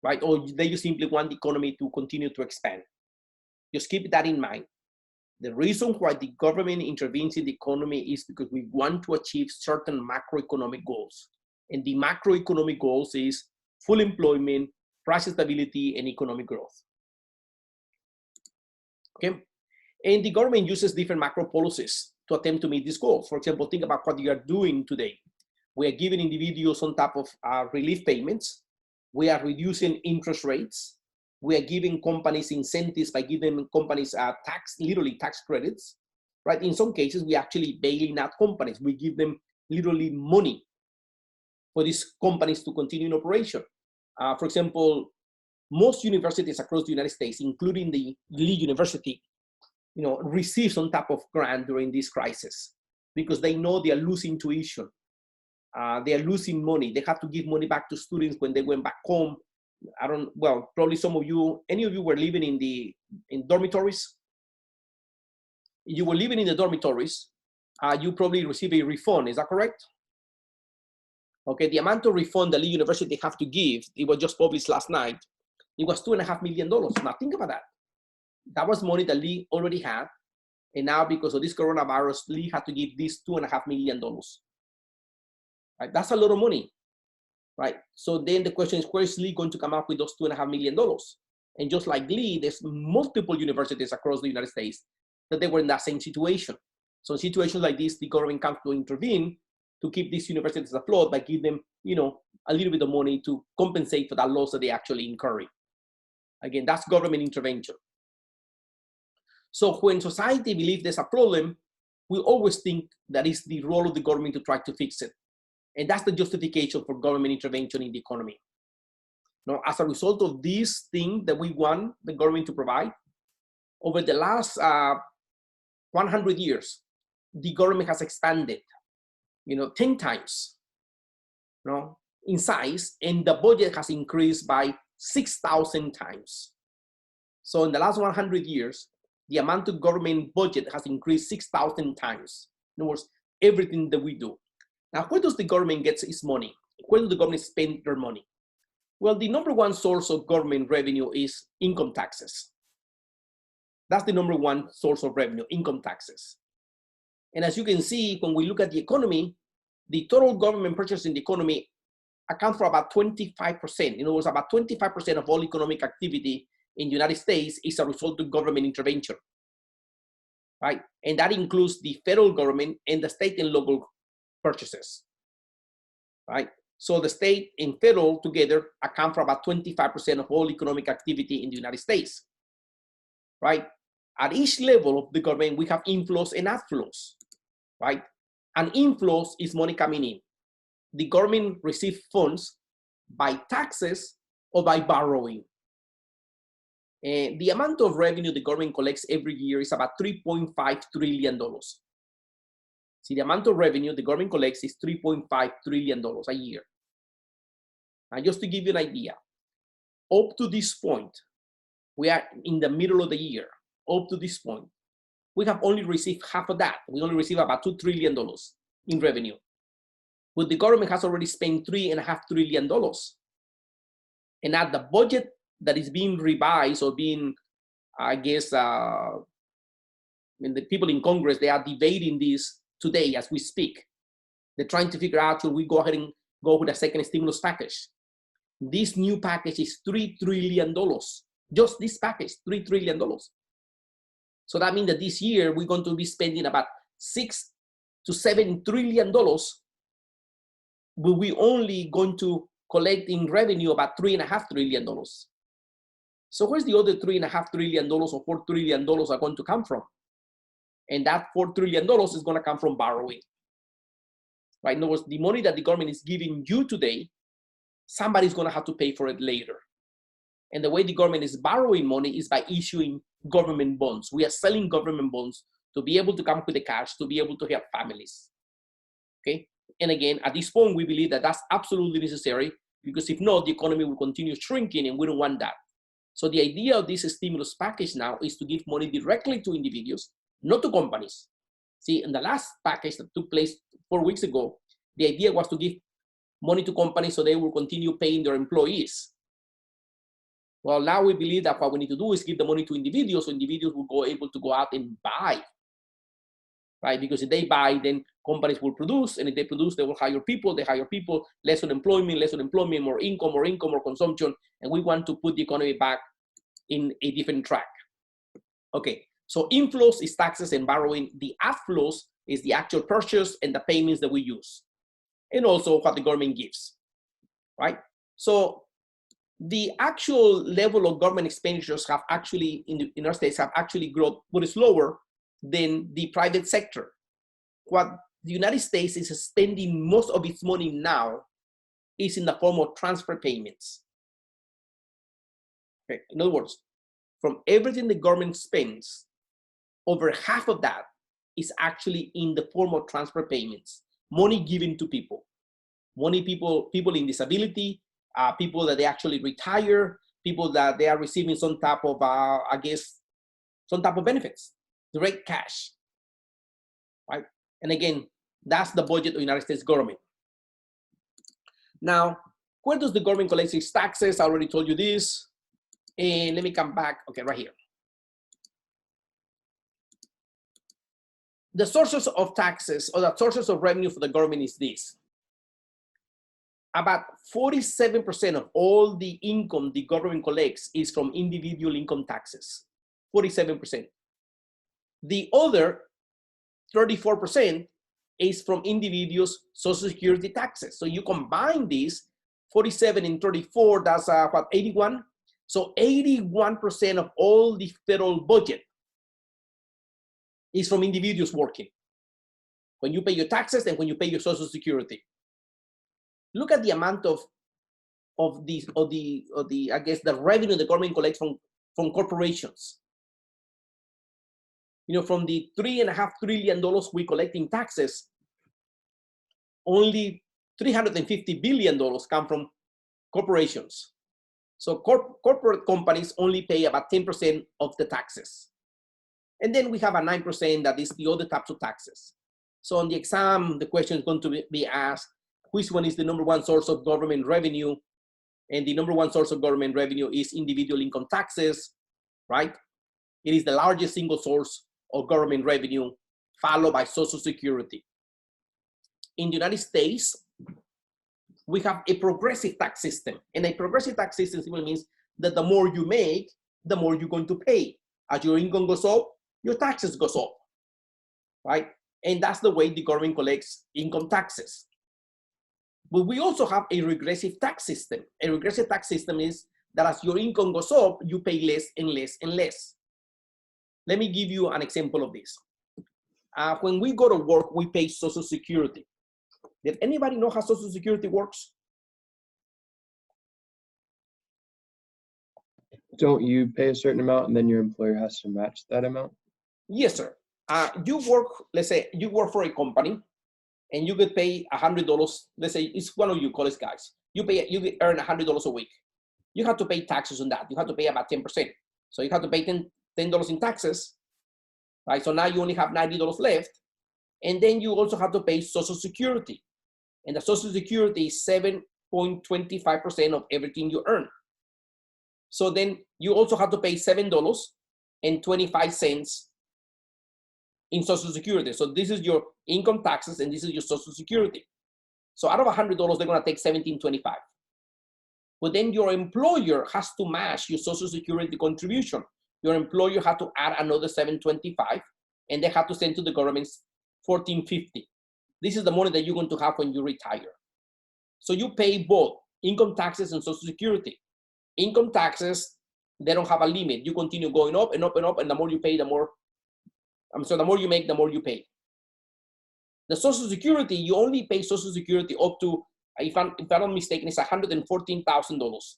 right? Or they just simply want the economy to continue to expand. Just keep that in mind. The reason why the government intervenes in the economy is because we want to achieve certain macroeconomic goals. And the macroeconomic goals is full employment, price stability, and economic growth. Okay? And the government uses different macro policies to attempt to meet these goals. For example, think about what you are doing today. We are giving individuals on top of relief payments. We are reducing interest rates. We are giving companies incentives by giving companies literally tax credits, right? In some cases, we actually bailing out companies. We give them literally money for these companies to continue in operation. For example, most universities across the United States, including the Lee University, receive some type of grant during this crisis because they know they are losing tuition. They are losing money. They have to give money back to students when they went back home. Probably some of you, any of you were living in dormitories. You were living in the dormitories, you probably receive a refund, is that correct? Okay, the amount of refund the Lee University have to give, it was just published last night, it was $2.5 million. Now think about that. That was money that Lee already had, and now because of this coronavirus, Lee had to give this $2.5 million. Right? That's a lot of money. Right? So then the question is, where is Lee going to come up with those $2.5 million? And just like Lee, there's multiple universities across the United States that they were in that same situation. So in situations like this, the government comes to intervene to keep these universities afloat by giving them, a little bit of money to compensate for that loss that they actually incur. Again, that's government intervention. So when society believes there's a problem, we always think that it's the role of the government to try to fix it. And that's the justification for government intervention in the economy. Now, as a result of this thing that we want the government to provide, over the last 100 years, the government has expanded, 10 times, in size, and the budget has increased by 6,000 times. So in the last 100 years, the amount of government budget has increased 6,000 times. In other words, everything that we do. Now, where does the government get its money? Where does the government spend their money? Well, the number one source of government revenue is income taxes. That's the number one source of revenue, income taxes. And as you can see, when we look at the economy, the total government purchase in the economy account for about 25%. In other words, about 25% of all economic activity in the United States is a result of government intervention, right? And that includes the federal government and the state and local purchases, right? So the state and federal together account for about 25% of all economic activity in the United States, right? At each level of the government, we have inflows and outflows, right? And inflows is money coming in. The government receives funds by taxes or by borrowing. And the amount of revenue the government collects every year is about $3.5 trillion. See, the amount of revenue the government collects is $3.5 trillion a year. And just to give you an idea, up to this point, we are in the middle of the year. Up to this point, we have only received half of that. We only received about $2 trillion in revenue. But the government has already spent $3.5 trillion. And at the budget that is being revised or being, I guess, the people in Congress, they are debating this today as we speak. They're trying to figure out, should we go ahead and go with a second stimulus package? This new package is $3 trillion. Just this package, $3 trillion. So that means that this year we're going to be spending about $6 to $7 trillion, but we're only going to collect in revenue about $3.5 trillion. So where's the other $3.5 trillion or $4 trillion are going to come from? And that $4 trillion is going to come from borrowing. Right? In other words, the money that the government is giving you today, somebody's going to have to pay for it later. And the way the government is borrowing money is by issuing government bonds. We are selling government bonds to be able to come up with the cash to be able to help families. Okay? And again, at this point, we believe that that's absolutely necessary, because if not, the economy will continue shrinking, and we don't want that. So the idea of this stimulus package now is to give money directly to individuals, not to companies. See, in the last package that took place 4 weeks ago, the idea was to give money to companies so they will continue paying their employees. Well, now we believe that what we need to do is give the money to individuals, so individuals will go able to go out and buy, right? Because if they buy, then companies will produce, and if they produce, they will hire people. They hire people, less unemployment, more income, more consumption, and we want to put the economy back in a different track. Okay, so inflows is taxes and borrowing. The outflows is the actual purchase and the payments that we use, and also what the government gives, right? So the actual level of government expenditures have actually, in the United States, have actually grown, but it's lower than the private sector. What the United States is spending most of its money now is in the form of transfer payments. Okay. In other words, from everything the government spends, over half of that is actually in the form of transfer payments, money given to people, people in disability, people that they actually retire, people that they are receiving some type of, some type of benefits, direct cash, right? And again, that's the budget of the United States government. Now, where does the government collect its taxes? I already told you this. And let me come back, okay, right here. The sources of taxes or the sources of revenue for the government is this. About 47% of all the income the government collects is from individual income taxes, 47%. The other 34% is from individuals' Social Security taxes. So you combine these, 47 and 34, that's what, 81? So 81% of all the federal budget is from individuals working. When you pay your taxes and when you pay your Social Security. Look at the amount of the I guess the revenue the government collects from corporations. You know, from the $3.5 trillion we collect in taxes, only $350 billion come from corporations. So corporate companies only pay about 10% of the taxes. And then we have a 9% that is the other types of taxes. So on the exam, the question is going to be asked, which one is the number one source of government revenue? And the number one source of government revenue is individual income taxes, right? It is the largest single source of government revenue, followed by Social Security. In the United States, we have a progressive tax system. And a progressive tax system simply means that the more you make, the more you're going to pay. As your income goes up, your taxes goes up, right? And that's the way the government collects income taxes. But we also have a regressive tax system. A regressive tax system is that as your income goes up, you pay less and less and less. Let me give you an example of this. When we go to work, we pay Social Security. Did anybody know how Social Security works? Don't you pay a certain amount and then your employer has to match that amount? Yes, sir. You work, let's say you work for a company and you get paid $100. Let's say it's one of you college guys. You earn $100 a week. You have to pay taxes on that. You have to pay about 10%. So you have to pay $10 in taxes, right? So now you only have $90 left. And then you also have to pay Social Security. And the Social Security is 7.25% of everything you earn. So then you also have to pay $7.25 in Social Security. So this is your income taxes and this is your Social Security. So out of $100, they're gonna take $17.25. But then your employer has to match your Social Security contribution. Your employer has to add another $7.25 and they have to send to the government $14.50. This is the money that you're going to have when you retire. So you pay both income taxes and Social Security. Income taxes, they don't have a limit. You continue going up and up and up, and the more you pay, the more you make, the more you pay. The Social Security, you only pay Social Security up to, if I'm not mistaken, it's $114,000.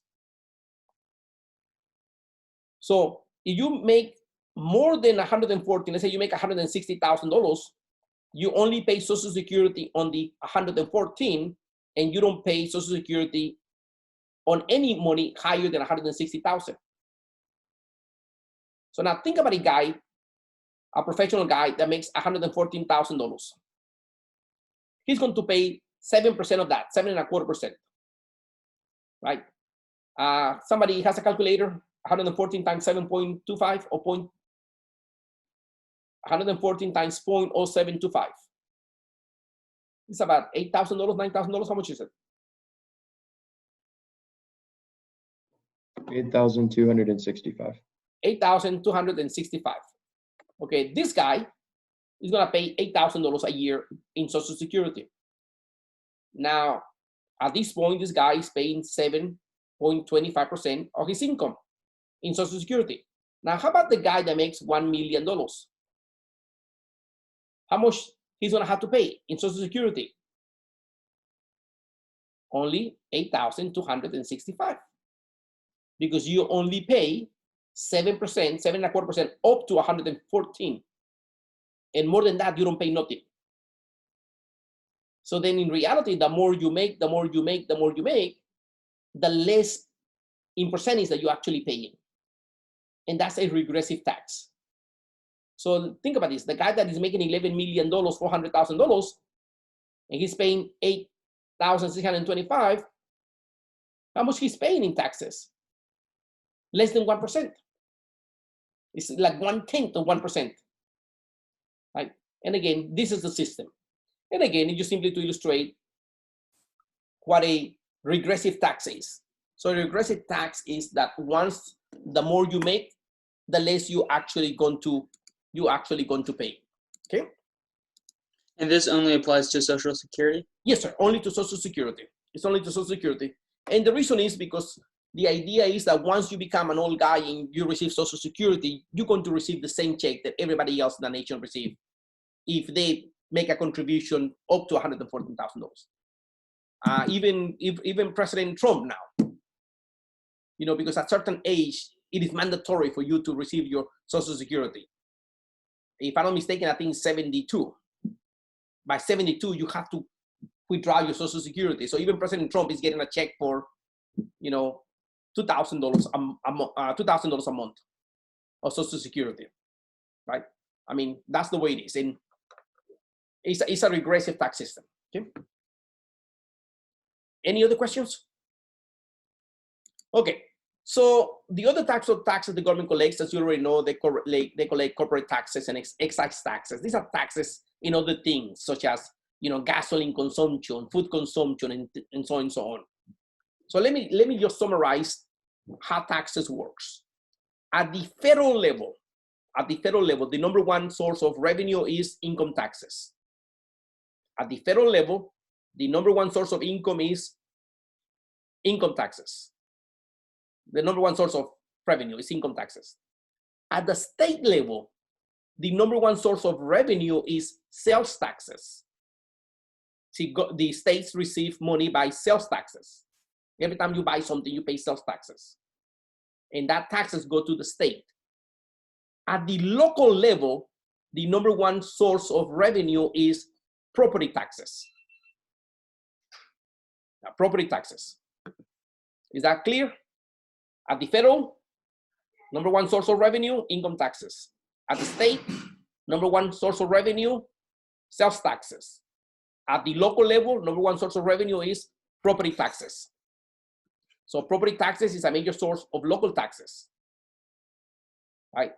So if you make more than 114, let's say you make $160,000, you only pay Social Security on the 114, and you don't pay Social Security on any money higher than 160,000. So now think about a professional guy that makes $114,000. He's going to pay 7% of that, 7.25%, right? Somebody has a calculator, 114 times 7.25 or 114 times 0.0725. It's about $8,000, $9,000. How much is it? 8,265. 8,265. Okay, this guy is gonna pay $8,000 a year in Social Security. Now, at this point, this guy is paying 7.25% of his income in Social Security. Now, how about the guy that makes $1 million? How much he's gonna have to pay in Social Security? Only 8,265, because you only pay 7%, 7.25% up to 114, and more than that, you don't pay nothing. So then, in reality, the more you make, the less in percentage that you actually paying, and that's a regressive tax. So think about this: the guy that is making $11 million, $400,000, and he's paying 8,625. How much he's paying in taxes? Less than 1%. It's like 1/10 of 1%, right? And again, this is the system. And again, it's just simply to illustrate what a regressive tax is. So a regressive tax is that once the more you make, the less you actually going to pay. Okay. And this only applies to Social Security? Yes, sir. Only to Social Security. It's only to Social Security. And the reason is because the idea is that once you become an old guy and you receive Social Security, you're going to receive the same check that everybody else in the nation receives if they make a contribution up to $114,000. Even President Trump now, because at a certain age, it is mandatory for you to receive your Social Security. If I'm not mistaken, I think 72. By 72, you have to withdraw your Social Security. So even President Trump is getting a check for, $2,000 a month of Social Security, right? I mean, that's the way it is. And it's a regressive tax system. Okay. Any other questions? Okay. So the other types of taxes the government collects, as you already know, they collect corporate taxes and excise taxes. These are taxes in other things, such as gasoline consumption, food consumption, and so on and so on. So let me just summarize how taxes works. At the federal level, the number one source of revenue is income taxes. At the federal level, the number one source of income is income taxes. The number one source of revenue is income taxes. At the state level, the number one source of revenue is sales taxes. See, the states receive money by sales taxes. Every time you buy something, you pay sales taxes. And that taxes go to the state. At the local level, the number one source of revenue is property taxes. Now, property taxes. Is that clear? At the federal, number one source of revenue, income taxes. At the state, number one source of revenue, sales taxes. At the local level, number one source of revenue is property taxes. So property taxes is a major source of local taxes, right?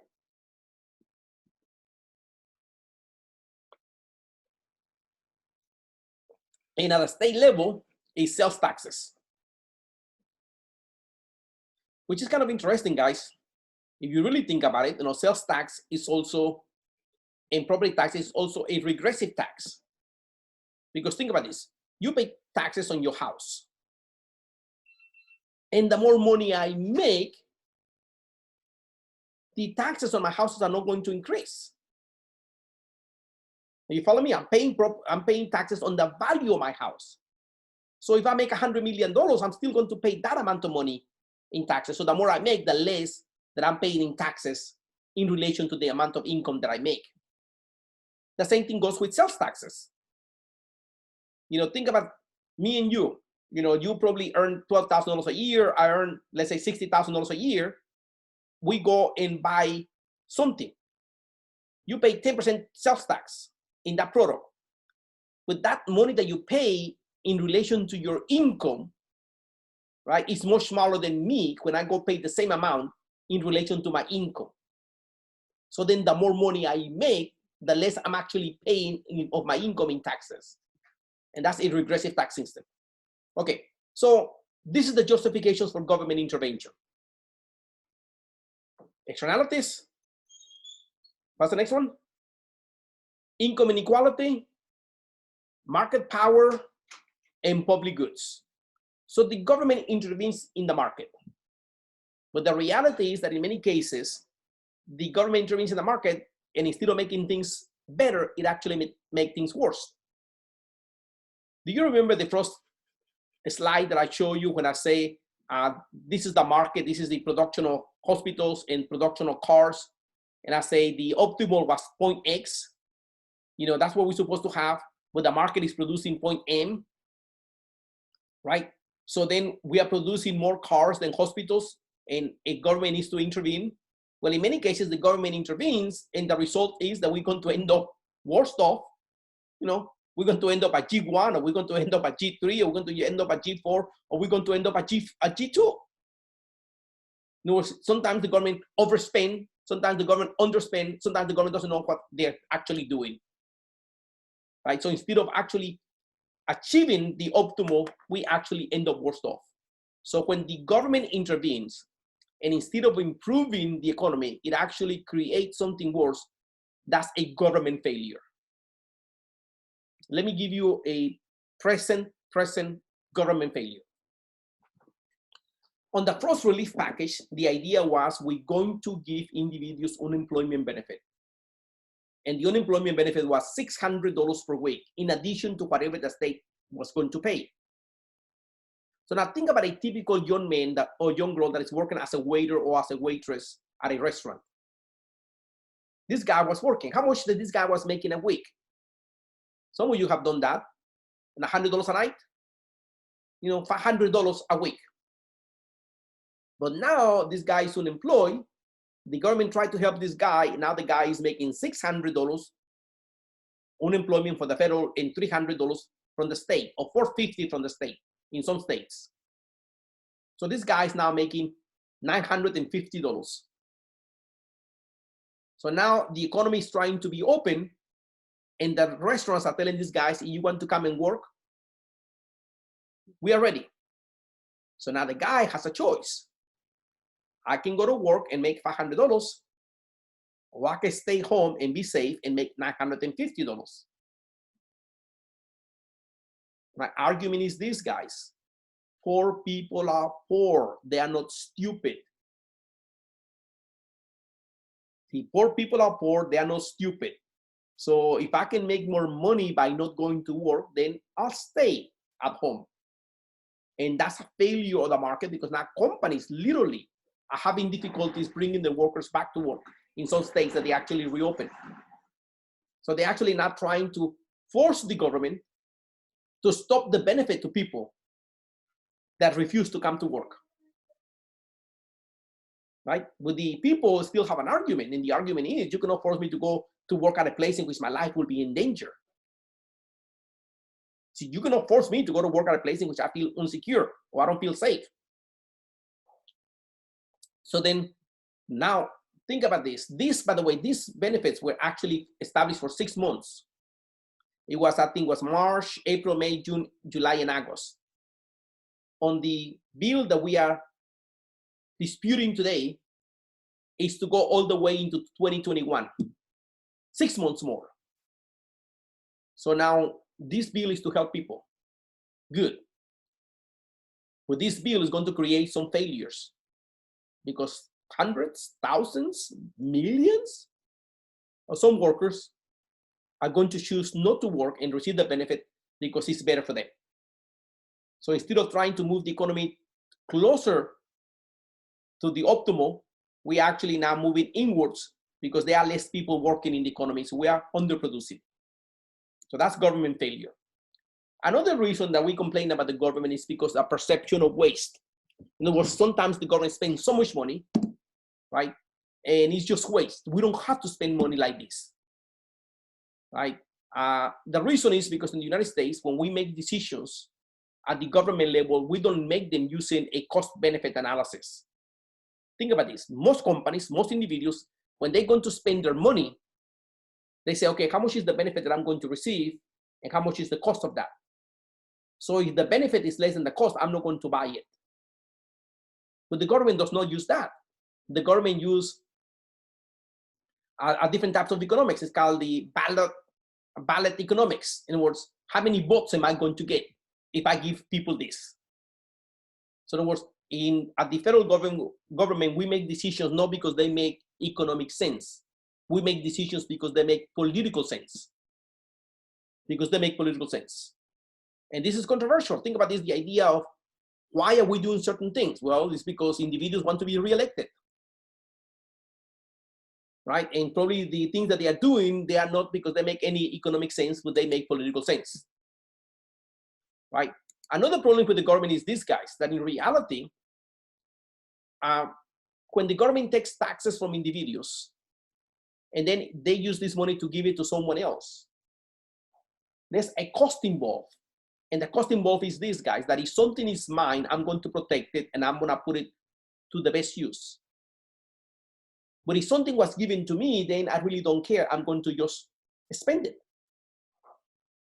And at the state level is sales taxes, which is kind of interesting, guys. If you really think about it, sales tax is also, and property tax is also a regressive tax. Because think about this, you pay taxes on your house. And the more money I make, the taxes on my houses are not going to increase. You follow me? I'm paying taxes on the value of my house. So if I make $100 million, I'm still going to pay that amount of money in taxes. So the more I make, the less that I'm paying in taxes in relation to the amount of income that I make. The same thing goes with sales taxes. Think about me and you. You probably earn $12,000 a year. I earn, let's say, $60,000 a year. We go and buy something. You pay 10% sales tax in that product. With that money that you pay in relation to your income, right? It's much smaller than me when I go pay the same amount in relation to my income. So then the more money I make, the less I'm actually paying of my income in taxes. And that's a regressive tax system. Okay, so this is the justifications for government intervention. Externalities. What's the next one? Income inequality, market power, and public goods. So the government intervenes in the market. But the reality is that in many cases, the government intervenes in the market, and instead of making things better, it actually makes things worse. Do you remember the first slide that I show you when I say, this is the market, this is the production of hospitals and production of cars, and I say the optimal was point X, you know, that's what we're supposed to have, but the market is producing point M, right? So then we are producing more cars than hospitals, and a government needs to intervene. Well, in many cases, the government intervenes, and the result is that we're going to end up worse off. You know, we're going to end up at G1, or we're going to end up at G3, or we're going to end up at G4, or we're going to end up at G2. You know, sometimes the government overspend, sometimes the government underspend, sometimes the government doesn't know what they're actually doing. Right? So instead of actually achieving the optimal, we actually end up worse off. So when the government intervenes, and instead of improving the economy, it actually creates something worse, that's a government failure. Let me give you a present government failure. On the first relief package, the idea was we're going to give individuals unemployment benefit. And the unemployment benefit was $600 per week, in addition to whatever the state was going to pay. So now think about a typical young man or young girl that is working as a waiter or as a waitress at a restaurant. This guy was working. How much did this guy was making a week? Some of you have done that. And $100 a night? You know, $500 a week. But now this guy is unemployed. The government tried to help this guy. Now the guy is making $600 unemployment for the federal and $300 from the state, or $450 from the state in some states. So this guy is now making $950. So now the economy is trying to be open, and the restaurants are telling these guys, if you want to come and work, we are ready. So now the guy has a choice. I can go to work and make $500, or I can stay home and be safe and make $950. My argument is this, guys. Poor people are poor. They are not stupid. The poor people are poor. They are not stupid. So if I can make more money by not going to work, then I'll stay at home. And that's a failure of the market, because now companies literally are having difficulties bringing the workers back to work in some states that they actually reopen. So they're actually not trying to force the government to stop the benefit to people that refuse to come to work. Right? But the people still have an argument, and the argument is, you cannot force me to go to work at a place in which my life will be in danger. See, you cannot force me to go to work at a place in which I feel insecure or I don't feel safe. So then, now think about this. By the way, these benefits were actually established for 6 months. It was, I think, was March, April, May, June, July, and August. On the bill that we are disputing today is to go all the way into 2021, 6 months more. So now this bill is to help people. Good. But this bill is going to create some failures, because hundreds, thousands, millions of some workers are going to choose not to work and receive the benefit because it's better for them. So instead of trying to move the economy closer to the optimal, we actually now moving inwards because there are less people working in the economy. So we are underproducing. So that's government failure. Another reason that we complain about the government is because of perception of waste. In other words, sometimes the government spends so much money, right? And it's just waste. We don't have to spend money like this, right? The reason is because in the United States, when we make decisions at the government level, we don't make them using a cost-benefit analysis. Think about this. Most companies, most individuals, when they're going to spend their money, they say, okay, how much is the benefit that I'm going to receive and how much is the cost of that? So if the benefit is less than the cost, I'm not going to buy it. But the government does not use that. The government uses a different types of economics. It's called the ballot economics. In other words, how many votes am I going to get if I give people this? So in other words, at the federal government, we make decisions not because they make economic sense. We make decisions because they make political sense. Because they make political sense. And this is controversial. Think about this, the idea of why are we doing certain things? Well, it's because individuals want to be reelected. Right? And probably the things that they are doing, they are not because they make any economic sense, but they make political sense. Right? Another problem with the government is this, guys, that in reality, when the government takes taxes from individuals, and then they use this money to give it to someone else, there's a cost involved. And the cost involved is this, guys, that if something is mine, I'm going to protect it and I'm going to put it to the best use. But if something was given to me, then I really don't care. I'm going to just spend it.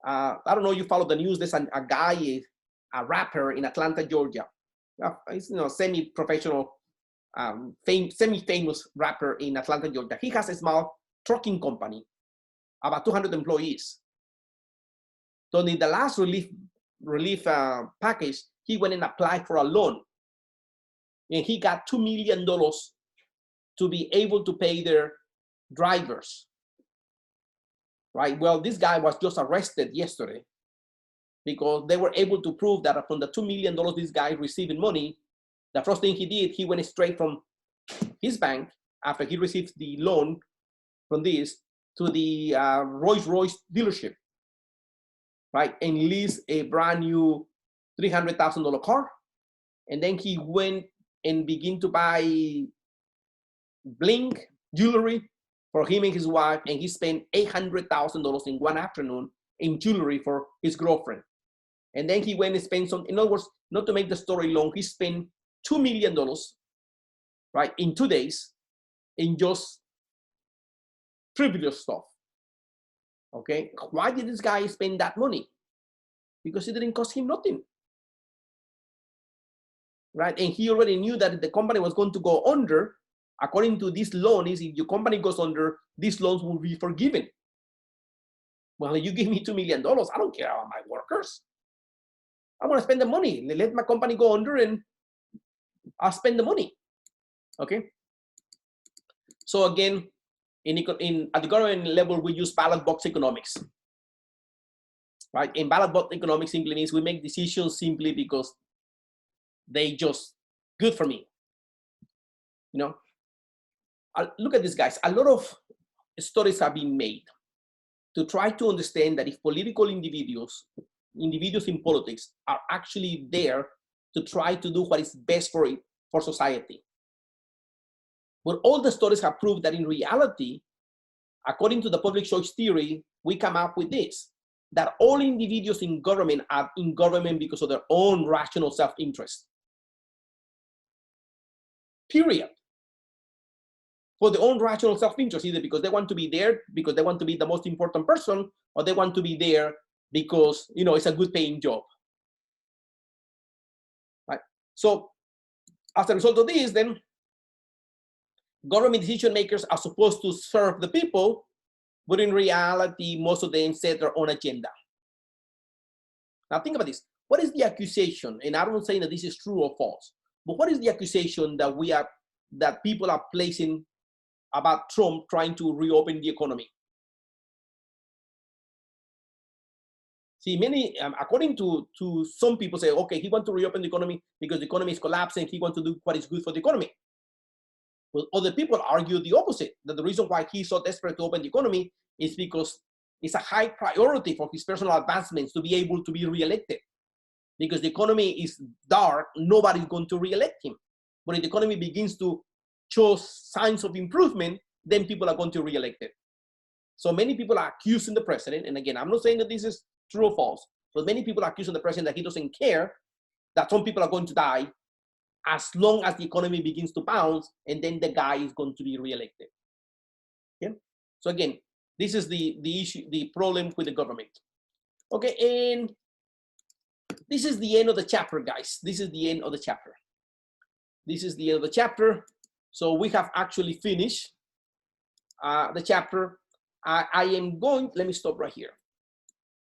I don't know if you follow the news. There's a guy, a rapper in Atlanta, Georgia. He's semi-professional, semi-famous rapper in Atlanta, Georgia. He has a small trucking company, about 200 employees. So in the last relief package, he went and applied for a loan. And he got $2 million to be able to pay their drivers. Right? Well, this guy was just arrested yesterday because they were able to prove that from the $2 million this guy receiving money, the first thing he did, he went straight from his bank after he received the loan from this to the Rolls-Royce dealership, right? And leased a brand new $300,000 car. And then he went and began to buy bling, jewelry for him and his wife. And he spent $800,000 in one afternoon in jewelry for his girlfriend. And then he went and spent some, in other words, not to make the story long, he spent $2 million, right, in 2 days in just frivolous stuff. Okay, why did this guy spend that money? Because it didn't cost him nothing, right? And he already knew that the company was going to go under. According to this loan, is if your company goes under, these loans will be forgiven. Well, you give me $2 million, I don't care about my workers. I want to spend the money. Let my company go under and I'll spend the money. Okay. So again, at the government level, we use ballot box economics. Right? In ballot box economics simply means we make decisions simply because they just good for me. You know, look at this, guys. A lot of studies have been made to try to understand that if political individuals in politics are actually there to try to do what is best for society. But all the studies have proved that in reality, according to the public choice theory, we come up with this, that all individuals in government are in government because of their own rational self-interest. Period. For their own rational self-interest, either because they want to be there, because they want to be the most important person, or they want to be there because, you know, it's a good paying job. Right? So as a result of this, then government decision makers are supposed to serve the people, but in reality, most of them set their own agenda. Now think about this. What is the accusation? And I'm not saying that this is true or false, but what is the accusation that people are placing about Trump trying to reopen the economy? See, many, according to some people say, okay, he wants to reopen the economy because the economy is collapsing. He wants to do what is good for the economy. Well, other people argue the opposite, that the reason why he's so desperate to open the economy is because it's a high priority for his personal advancements to be able to be reelected. Because the economy is dark, nobody's going to reelect him. But if the economy begins to show signs of improvement, then people are going to reelect it. So many people are accusing the president, and again, I'm not saying that this is true or false, But many people are accusing the president that he doesn't care that some people are going to die as long as the economy begins to bounce, and then the guy is going to be reelected. Okay. So again, this is the issue, the problem with the government. Okay, and this is the end of the chapter, guys. This is the end of the chapter. This is the end of the chapter. So we have actually finished the chapter. I am going, let me stop right here.